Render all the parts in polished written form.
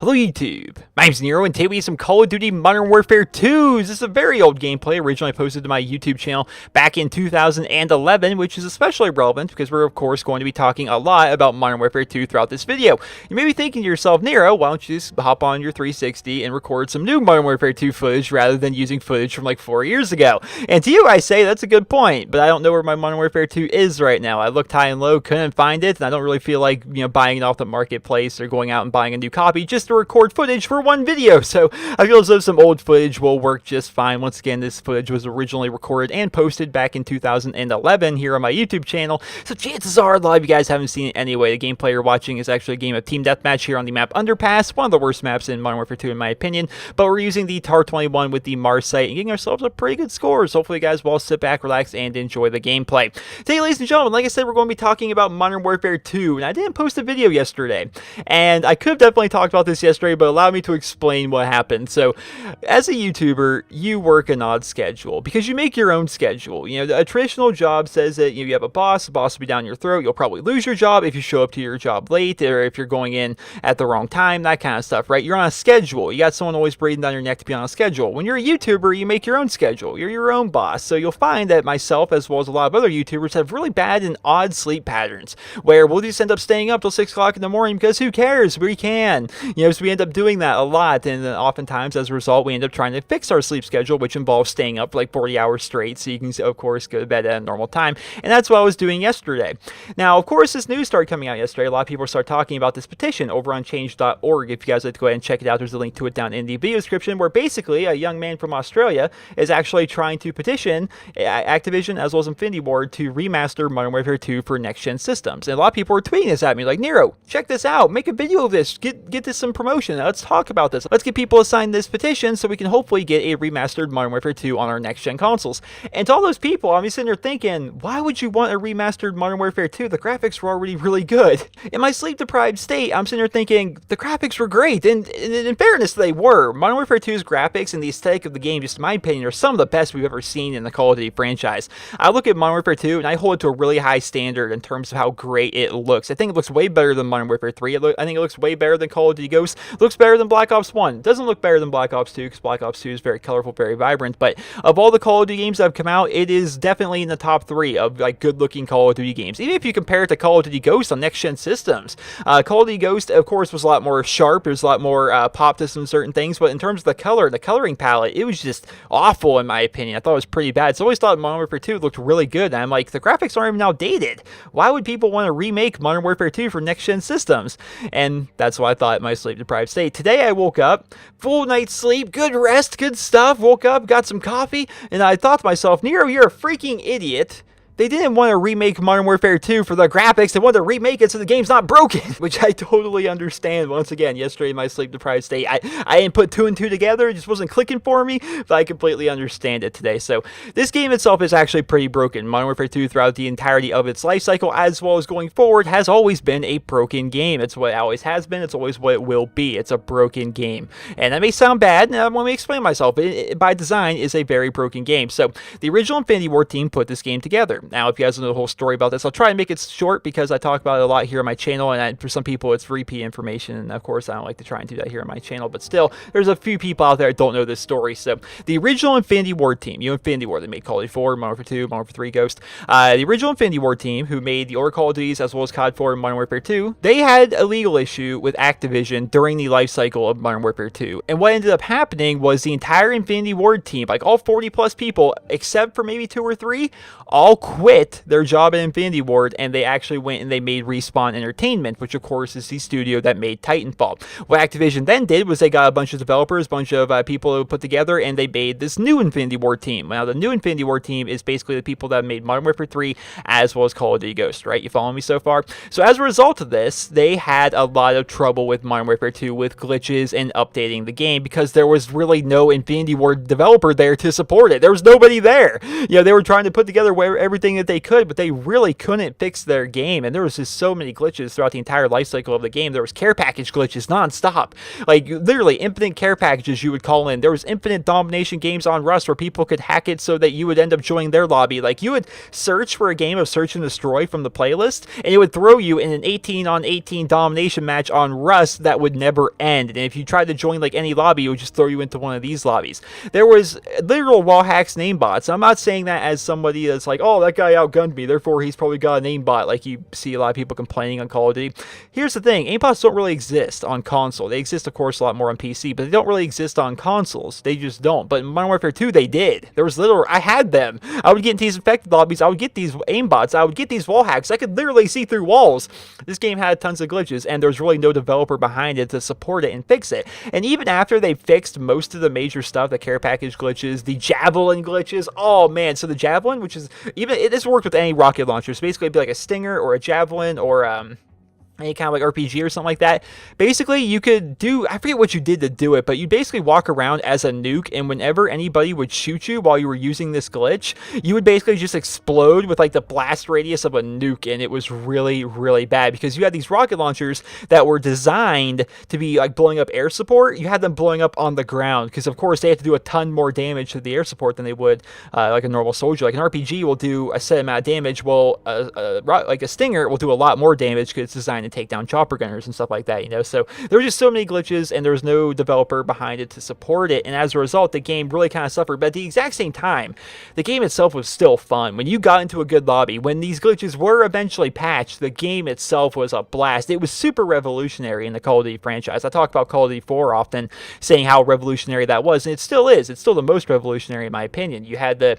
Hello YouTube, my name's Nero, and today we have some Call of Duty Modern Warfare 2. This is a very old gameplay, originally posted to my YouTube channel back in 2011, which is especially relevant because we're of course going to be talking a lot about Modern Warfare 2 throughout this video. You may be thinking to yourself, Nero, why don't you just hop on your 360 and record some new Modern Warfare 2 footage rather than using footage from like 4 years ago? And to you I say, that's a good point, but I don't know where my Modern Warfare 2 is right now. I looked high and low, couldn't find it, and I don't really feel like, buying it off the marketplace or going out and buying a new copy just to record footage for one video. So I feel as though some old footage will work just fine. Once again, this footage was originally recorded and posted back in 2011 here on my YouTube channel, so chances are a lot of you guys haven't seen it anyway. The gameplay you're watching is actually a game of Team Deathmatch here on the map Underpass, one of the worst maps in Modern Warfare 2 in my opinion, but we're using the TAR 21 with the Mars site and getting ourselves a pretty good score. So hopefully you guys will all sit back, relax, and enjoy the gameplay. Today, ladies and gentlemen, like I said, we're going to be talking about Modern Warfare 2, and I didn't post a video yesterday, and I could have definitely talked about this yesterday, but allow me to explain what happened. So as a YouTuber, you work an odd schedule because you make your own schedule. A traditional job says that you have a boss, the boss will be down your throat, you'll probably lose your job if you show up to your job late or if you're going in at the wrong time, that kind of stuff, right? You're on a schedule. You got someone always breathing down your neck to be on a schedule. When you're a YouTuber, you make your own schedule. You're your own boss. So you'll find that myself, as well as a lot of other YouTubers, have really bad and odd sleep patterns where we'll just end up staying up till 6 o'clock in the morning because who cares? We can. So we end up doing that a lot, and then oftentimes as a result we end up trying to fix our sleep schedule, which involves staying up for like 40 hours straight so you can of course go to bed at a normal time, and that's what I was doing yesterday. Now of course this news started coming out yesterday. A lot of people start talking about this petition over on change.org. If you guys like to go ahead and check it out, there's a link to it down in the video description, where basically a young man from Australia is actually trying to petition Activision as well as Infinity Ward to remaster Modern Warfare 2 for next-gen systems. And a lot of people are tweeting this at me like, Nero, check this out, make a video of this, get this some promotion, let's talk about this, let's get people to sign this petition so we can hopefully get a remastered Modern Warfare 2 on our next-gen consoles. And to all those people, I'm sitting there thinking, why would you want a remastered Modern Warfare 2? The graphics were already really good. In my sleep-deprived state, I'm sitting there thinking, the graphics were great, and in fairness, they were. Modern Warfare 2's graphics and the aesthetic of the game, just in my opinion, are some of the best we've ever seen in the Call of Duty franchise. I look at Modern Warfare 2, and I hold it to a really high standard in terms of how great it looks. I think it looks way better than Modern Warfare 3. I think it looks way better than Call of Duty Ghosts. It looks better than Black Ops 1. It doesn't look better than Black Ops 2 because Black Ops 2 is very colorful, very vibrant, but of all the Call of Duty games that have come out, it is definitely in the top 3 of like good-looking Call of Duty games. Even if you compare it to Call of Duty Ghosts on next-gen systems. Call of Duty Ghost, of course, was a lot more sharp. There's a lot more pop to some certain things, but in terms of the coloring palette, it was just awful in my opinion. I thought it was pretty bad. So I always thought Modern Warfare 2 looked really good, and I'm like, the graphics aren't even outdated. Why would people want to remake Modern Warfare 2 for next-gen systems? And that's what I thought in my sleep-deprived state. Today I woke up, full night's sleep, good rest, good stuff, woke up, got some coffee, and I thought to myself, Nero, you're a freaking idiot. They didn't want to remake Modern Warfare 2 for the graphics. They wanted to remake it so the game's not broken, which I totally understand. Once again, yesterday in my sleep-deprived state, I didn't put 2 and 2 together. It just wasn't clicking for me, but I completely understand it today. So this game itself is actually pretty broken. Modern Warfare 2, throughout the entirety of its life cycle, as well as going forward, has always been a broken game. It's what it always has been. It's always what it will be. It's a broken game. And that may sound bad, and let me explain myself. It, by design, is a very broken game. So the original Infinity Ward team put this game together. Now, if you guys know the whole story about this, I'll try and make it short because I talk about it a lot here on my channel, and for some people it's repeat information, and of course I don't like to try and do that here on my channel, but still, there's a few people out there that don't know this story. So the original Infinity Ward team, Infinity Ward, they made Call of Duty 4, Modern Warfare 2, Modern Warfare 3, Ghost. The original Infinity Ward team, who made the older Call of Duties as well as COD 4 and Modern Warfare 2, they had a legal issue with Activision during the life cycle of Modern Warfare 2. And what ended up happening was the entire Infinity Ward team, like all 40 plus people, except for maybe 2 or 3, all quit their job at Infinity Ward, and they actually went and they made Respawn Entertainment, which of course is the studio that made Titanfall. What Activision then did was they got a bunch of developers, a bunch of people who put together, and they made this new Infinity Ward team. Now the new Infinity Ward team is basically the people that made Modern Warfare 3 as well as Call of Duty Ghost, right? You following me so far? So as a result of this, they had a lot of trouble with Modern Warfare 2 with glitches and updating the game because there was really no Infinity Ward developer there to support it. There was nobody there. They were trying to put together everything everything that they could, but they really couldn't fix their game. And there was just so many glitches throughout the entire life cycle of the game. There was care package glitches nonstop, like literally infinite care packages you would call in. There was infinite domination games on Rust where people could hack it so that you would end up joining their lobby. Like you would search for a game of Search and Destroy from the playlist, and it would throw you in an 18-on-18 domination match on Rust that would never end. And if you tried to join like any lobby, it would just throw you into one of these lobbies. There was literal wall hacks, name bots. I'm not saying that as somebody that's like, oh, that guy outgunned me, therefore he's probably got a name bot, like you see a lot of people complaining on Call of Duty. Here's the thing, aimbots don't really exist on console. They exist, of course, a lot more on PC, but they don't really exist on consoles. They just don't. But in Modern Warfare 2, they did. There was literal, I had them. I would get into these infected lobbies, I would get these aimbots, I would get these wall hacks. I could literally see through walls. This game had tons of glitches, and there's really no developer behind it to support it and fix it. And even after they fixed most of the major stuff, the care package glitches, the javelin glitches, oh man, so the javelin, which is, even, this worked with any rocket launcher, so basically it'd be like a stinger or a javelin or any kind of like RPG or something like that. Basically, you could do, I forget what you did to do it, but you basically walk around as a nuke, and whenever anybody would shoot you while you were using this glitch, you would basically just explode with like the blast radius of a nuke, and it was really, really bad because you had these rocket launchers that were designed to be like blowing up air support. You had them blowing up on the ground because, of course, they have to do a ton more damage to the air support than they would like a normal soldier. Like an RPG will do a set amount of damage, well, like a stinger will do a lot more damage because it's designed to take down chopper gunners and stuff like that, you know. So there were just so many glitches, and there was no developer behind it to support it, and as a result, the game really kind of suffered. But at the exact same time, the game itself was still fun. When you got into a good lobby, when these glitches were eventually patched, the game itself was a blast. It was super revolutionary in the Call of Duty franchise. I talk about Call of Duty 4 often, saying how revolutionary that was, and it still is. It's still the most revolutionary in my opinion. You had the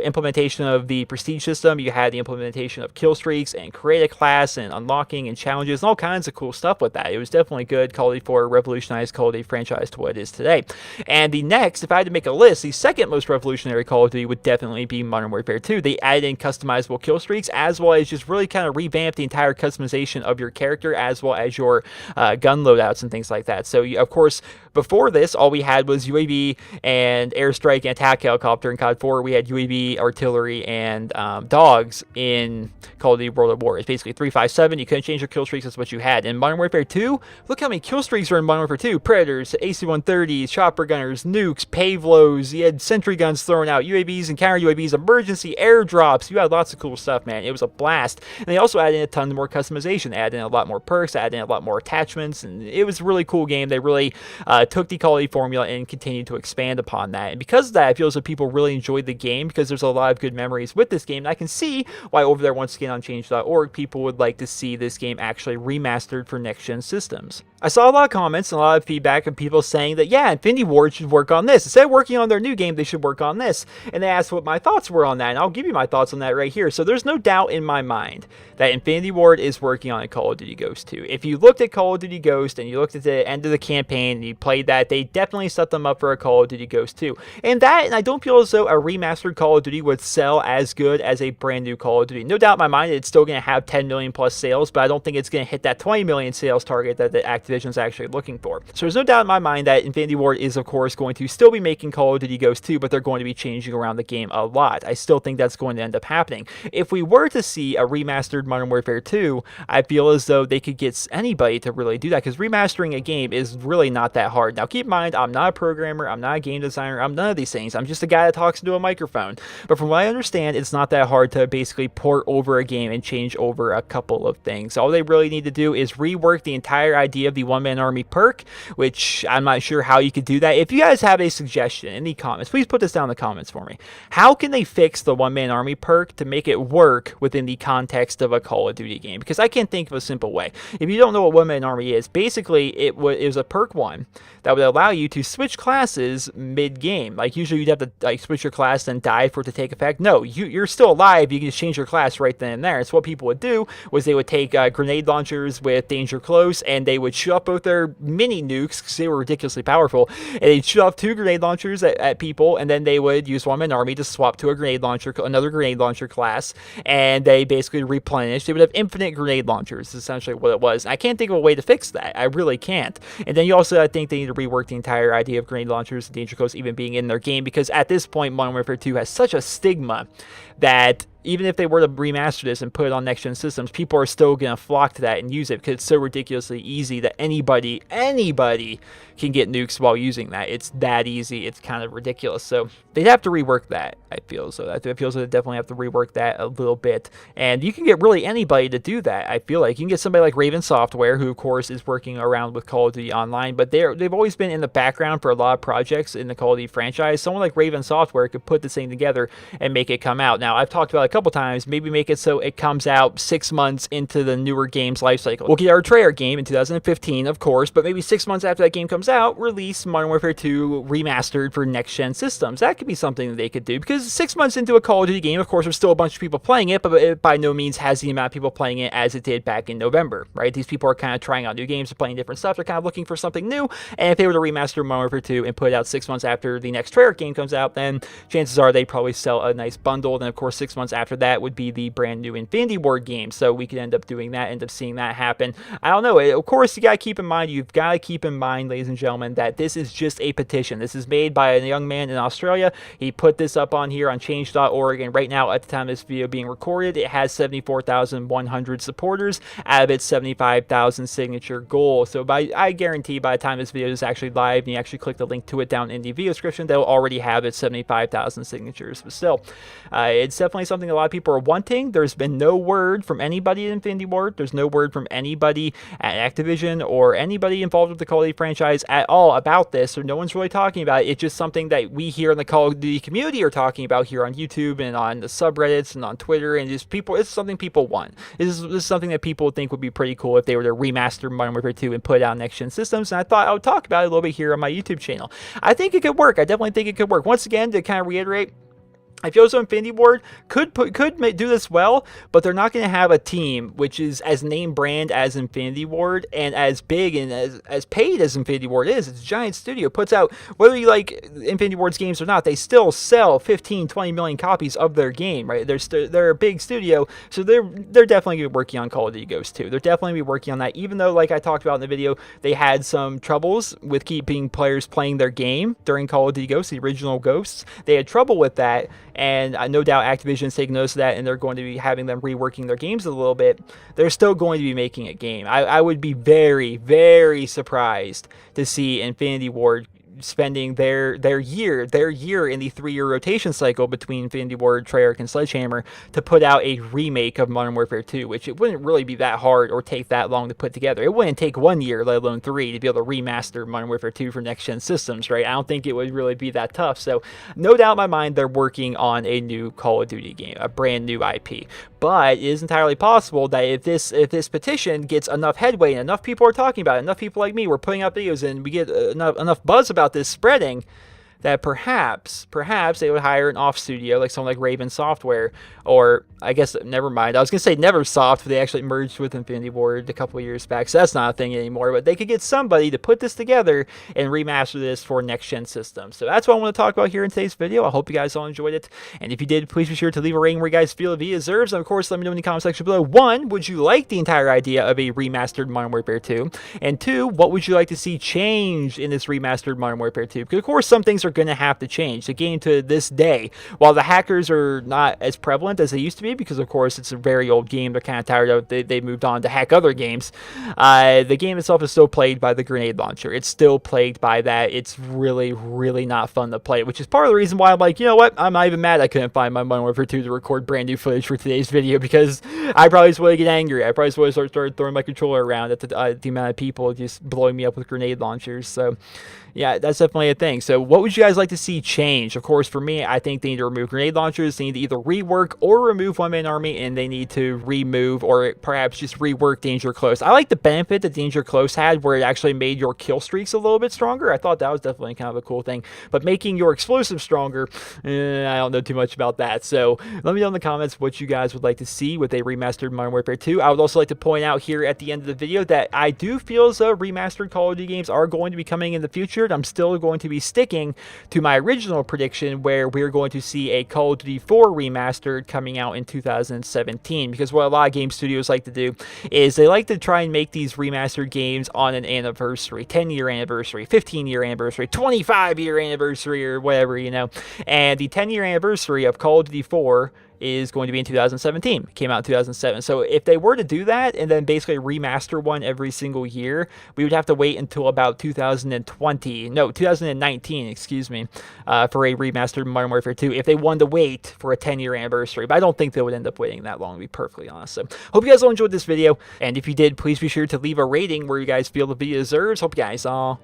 implementation of the prestige system, you had the implementation of kill streaks and create a class and unlocking and challenges and all kinds of cool stuff with that. It was definitely good. Call of Duty 4 revolutionized Call of Duty franchise to what it is today. And the next, if I had to make a list, the second most revolutionary Call of Duty would definitely be Modern Warfare 2. They added in customizable kill streaks, as well as just really kind of revamped the entire customization of your character, as well as your gun loadouts and things like that. So, of course, before this, all we had was UAV and airstrike and attack helicopter. In COD 4, we had UAV, artillery, and dogs in Call of Duty World at War. It's basically 3-5-7. You couldn't change your kill streaks. That's what you had. In Modern Warfare 2, look how many kill streaks are in Modern Warfare 2. Predators, AC-130s, chopper gunners, nukes, Pavlos. You had sentry guns thrown out, UAVs and counter UAVs, emergency airdrops. You had lots of cool stuff, man. It was a blast. And they also added in a ton more customization, added in a lot more perks, added in a lot more attachments, and it was a really cool game. They really took the Call of Duty formula and continued to expand upon that. And because of that, I feel as though people really enjoyed the game because there's a lot of good memories with this game. And I can see why over there, once again, on change.org, people would like to see this game actually remastered for next-gen systems. I saw a lot of comments and a lot of feedback of people saying that, yeah, Infinity Ward should work on this. Instead of working on their new game, they should work on this. And they asked what my thoughts were on that, and I'll give you my thoughts on that right here. So there's no doubt in my mind that Infinity Ward is working on a Call of Duty Ghost 2. If you looked at Call of Duty Ghost and you looked at the end of the campaign and you played that, they definitely set them up for a Call of Duty Ghost 2. And I don't feel as though a remastered Call of Duty would sell as good as a brand new Call of Duty. No doubt in my mind it's still going to have 10 million plus sales, but I don't think it's going to hit that 20 million sales target that the Activision's actually looking for. So there's no doubt in my mind that Infinity Ward is, of course, going to still be making Call of Duty Ghost 2, but they're going to be changing around the game a lot. I still think that's going to end up happening. If we were to see a remastered Modern Warfare 2, I feel as though they could get anybody to really do that, because remastering a game is really not that hard. Now, keep in mind, I'm not a programmer, I'm not a game designer, I'm none of these things. I'm just a guy that talks into a microphone. But from what I understand, it's not that hard to basically port over a game and change over a couple of things. All they really need to do is rework the entire idea of the one-man army perk, which I'm not sure how you could do that. If you guys have a suggestion in the comments, please put this down in the comments for me. How can they fix the one-man army perk to make it work within the context of a Call of Duty game? Because I can't think of a simple way. If you don't know what one-man army is, basically it was a perk one that would allow you to switch classes mid-game. Like usually you'd have to like switch your class and die for it to take effect. No, you're still alive. You can just change your class right then and there. So what people would do was they would take grenade launchers with danger close, and they would shoot off both their mini nukes because they were ridiculously powerful, and they'd shoot off 2 grenade launchers at people, and then they would use one-man army to swap to a grenade launcher, another grenade launcher class, and they basically replenish. They would have infinite grenade launchers, is essentially what it was. And I can't think of a way to fix that. I really can't. And then you also, I think they need to rework the entire idea of grenade launchers and danger close even being in their game, because at this point, Modern Warfare 2 has such a stigma that even if they were to remaster this and put it on next-gen systems, people are still going to flock to that and use it because it's so ridiculously easy that anybody can get nukes while using that. It's that easy. It's kind of ridiculous. So they'd have to rework that, I feel. So I feel so they definitely have to rework that a little bit. And you can get really anybody to do that, I feel like. You can get somebody like Raven Software, who, of course, is working around with Call of Duty Online, but they've always been in the background for a lot of projects in the Call of Duty franchise. Someone like Raven Software could put this thing together and make it come out. Now, I've talked about it a couple times, maybe make it so it comes out 6 months into the newer game's life cycle. We'll get our Treyarch game in 2015, of course, but maybe 6 months after that game comes out, release Modern Warfare 2 remastered for next-gen systems. That could be something that they could do, because 6 months into a Call of Duty game, of course, there's still a bunch of people playing it, but it by no means has the amount of people playing it as it did back in November, right? These people are kind of trying out new games, they're playing different stuff, they're kind of looking for something new, and if they were to remaster Modern Warfare 2 and put it out 6 months after the next Treyarch game comes out, then chances are they'd probably sell a nice bundle. Then, of course, 6 months after that would be the brand new Infinity Ward game, so we could end up doing that, end up seeing that happen. I don't know. Of course, you've got to keep in mind, ladies and gentlemen, that this is just a petition. This is made by a young man in Australia. He put this up on here on change.org, and right now, at the time of this video being recorded, it has 74,100 supporters out of its 75,000 signature goal. So I guarantee by the time this video is actually live and you actually click the link to it down in the video description, they'll already have its 75,000 signatures. But still, it's definitely something a lot of people are wanting. There's been no word from anybody at Infinity Ward. There's no word from anybody at Activision or anybody involved with the Call of Duty franchise at all about this, so no one's really talking about it. It's just something that we here in the Call of Duty community are talking about here on YouTube and on the subreddits and on Twitter, and just people, it's something people want. This is something that people think would be pretty cool if they were to remaster Modern Warfare 2 and put it out on next-gen systems, and I thought I would talk about it a little bit here on my YouTube channel. I think it could work. I definitely think it could work. Once again, to kind of reiterate, I feel so Infinity Ward could do this well, but they're not going to have a team which is as name brand as Infinity Ward and as big and as paid as Infinity Ward is. It's a giant studio. Puts out, whether you like Infinity Ward's games or not, they still sell 15, 20 million copies of their game, right? They're a big studio, so they're definitely going to be working on Call of Duty Ghosts 2. They're definitely going to be working on that, even though, like I talked about in the video, they had some troubles with keeping players playing their game during Call of Duty Ghosts, the original Ghosts. They had trouble with that, and no doubt Activision's taking notice of that, and they're going to be having them reworking their games a little bit. They're still going to be making a game. I would be very, very surprised to see Infinity Ward spending their year in the 3-year rotation cycle between Infinity Ward, Treyarch, and Sledgehammer to put out a remake of Modern Warfare 2, which it wouldn't really be that hard or take that long to put together. It wouldn't take 1 year, let alone 3, to be able to remaster Modern Warfare 2 for next-gen systems, right? I don't think it would really be that tough. So no doubt in my mind they're working on a new Call of Duty game, a brand new IP. But it is entirely possible that if this petition gets enough headway and enough people are talking about it, enough people like me, we're putting out videos and we get enough buzz about this spreading, that perhaps they would hire an off studio like someone like Raven Software, or I guess never mind. I was gonna say Neversoft, but they actually merged with Infinity Ward a couple of years back, so that's not a thing anymore. But they could get somebody to put this together and remaster this for next-gen systems. So that's what I want to talk about here in today's video. I hope you guys all enjoyed it, and if you did, please be sure to leave a rating where you guys feel the video deserves. And of course, let me know in the comment section below. 1, would you like the entire idea of a remastered Modern Warfare 2? And 2, what would you like to see change in this remastered Modern Warfare 2? Because of course, some things are going to have to change. The game to this day, while the hackers are not as prevalent as they used to be, because of course it's a very old game, they're kind of tired of it, they moved on to hack other games, the game itself is still plagued by the grenade launcher. It's still plagued by that. It's really, really not fun to play, which is part of the reason why I'm like, you know what, I'm not even mad I couldn't find my Modern Warfare 2 to record brand new footage for today's video, because I probably just would get angry. I probably would start throwing my controller around at the amount of people just blowing me up with grenade launchers. So yeah, that's definitely a thing. So what would you guys like to see change? Of course, for me, I think they need to remove grenade launchers. They need to either rework or remove one-man army, and they need to remove or perhaps just rework Danger Close. I like the benefit that Danger Close had, where it actually made your kill streaks a little bit stronger. I thought that was definitely kind of a cool thing. But making your explosives stronger, I don't know too much about that. So let me know in the comments what you guys would like to see with a remastered Modern Warfare 2. I would also like to point out here at the end of the video that I do feel as though remastered Call of Duty games are going to be coming in the future. I'm still going to be sticking to my original prediction, where we're going to see a Call of Duty 4 remastered coming out in 2017, because what a lot of game studios like to do is they like to try and make these remastered games on an anniversary, 10-year anniversary, 15-year anniversary, 25-year anniversary, or whatever, you know. And the 10-year anniversary of Call of Duty 4 is going to be in 2017. It came out in 2007. So if they were to do that and then basically remaster one every single year, we would have to wait until about 2019, excuse me, for a remastered Modern Warfare 2 if they wanted to wait for a 10-year anniversary. But I don't think they would end up waiting that long, to be perfectly honest. So hope you guys all enjoyed this video. And if you did, please be sure to leave a rating where you guys feel the video deserves. Hope you guys all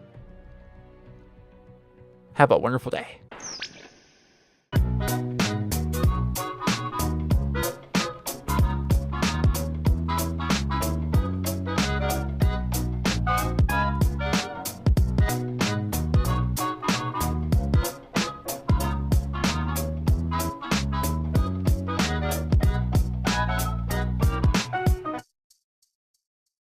have a wonderful day.